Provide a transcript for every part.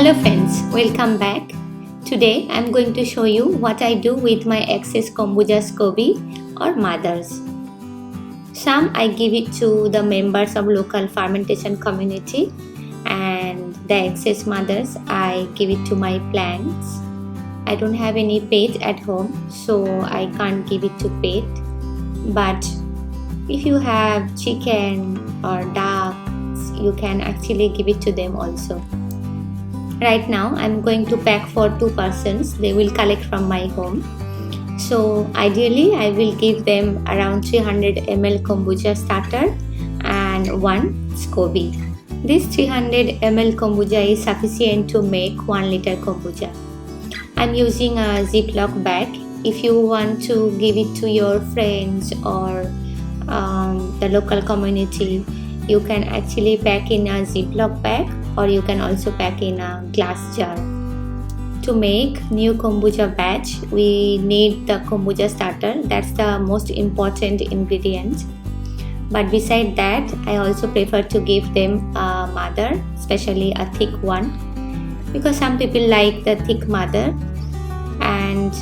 Hello friends, welcome back. Today I'm going to show you what I do with my excess kombucha SCOBY or mothers. Some I give it to the members of local fermentation community, and the excess mothers I give it to my plants. I don't have any pet at home, so I can't give it to pet. But if you have chicken or ducks, you can actually give it to them also. Right now I'm going to pack for 2 persons. They will collect from my home. So ideally I will give them around 300 ml kombucha starter and 1 SCOBY. This 300 ml kombucha is sufficient to make 1 liter kombucha. I'm using a Ziploc bag. If you want to give it to your friends or the local community, you can actually pack in a Ziploc bag, or you can also pack in a glass jar. To make new kombucha batch, we need the kombucha starter. That's the most important ingredient. But beside that, I also prefer to give them a mother, especially a thick one, because some people like the thick mother, and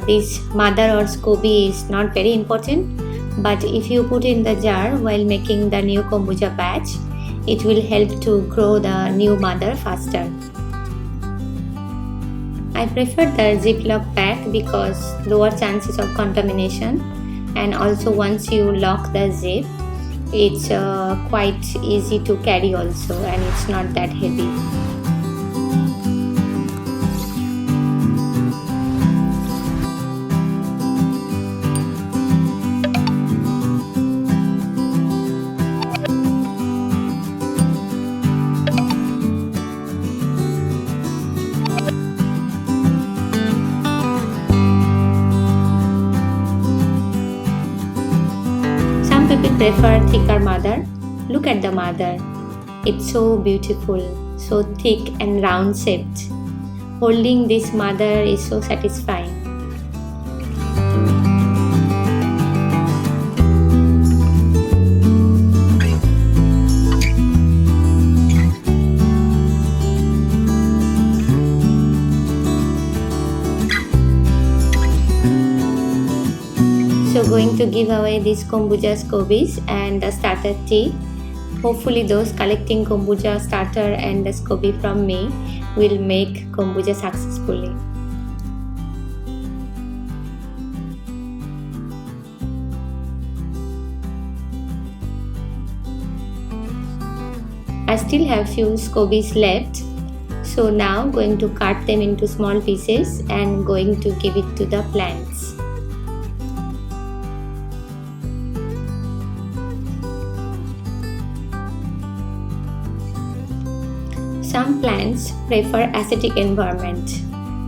this mother or SCOBY is not very important. But if you put in the jar while making the new kombucha batch, it will help to grow the new mother faster. I prefer the Ziploc bag because lower chances of contamination, and also once you lock the zip, it's quite easy to carry also, and it's not that heavy. People prefer thicker mother. Look at the mother. It's so beautiful, so thick and round shaped. Holding this mother is so satisfying. So going to give away these kombucha SCOBYs and the starter tea. Hopefully those collecting kombucha starter and the SCOBY from me will make kombucha successfully. I still have few SCOBYs left. So now going to cut them into small pieces and going to give it to the plants. Some plants prefer acidic environment.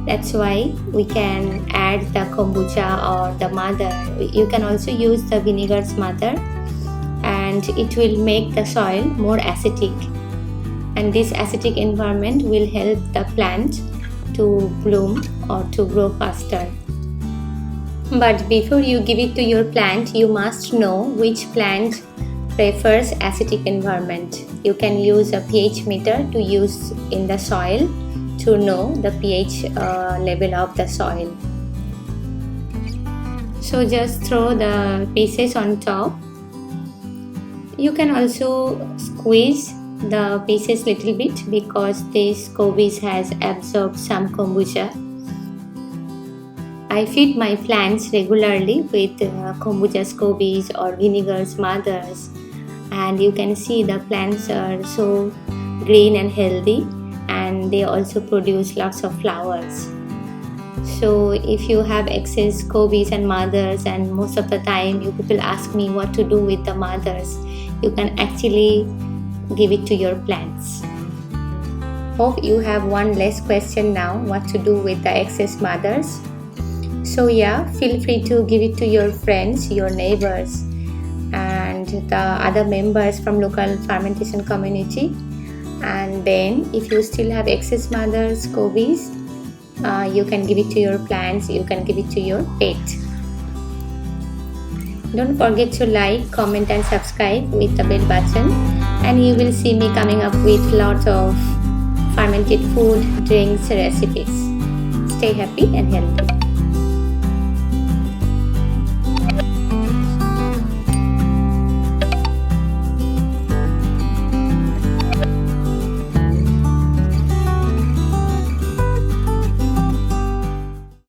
That's why we can add the kombucha or the mother. You can also use the vinegar's mother, and it will make the soil more acidic. And this acidic environment will help the plant to bloom or to grow faster. But before you give it to your plant, you must know which plant prefers acidic environment. You can use a pH meter to use in the soil to know the pH level of the soil. So just throw the pieces on top. You can also squeeze the pieces little bit because this SCOBY has absorbed some kombucha. I feed my plants regularly with kombucha SCOBYs or vinegar's mothers, and you can see the plants are so green and healthy, and they also produce lots of flowers. So if you have excess SCOBYs and mothers, and most of the time you people ask me what to do with the mothers, you can actually give it to your plants. Hope you have one less question now, what to do with the excess mothers. So yeah, feel free to give it to your friends, your neighbors, and the other members from local fermentation community. And then if you still have excess mothers, SCOBYs, you can give it to your plants, you can give it to your pet. Don't forget to like, comment and subscribe with the bell button, and you will see me coming up with lot of fermented food, drinks, recipes. Stay happy and healthy.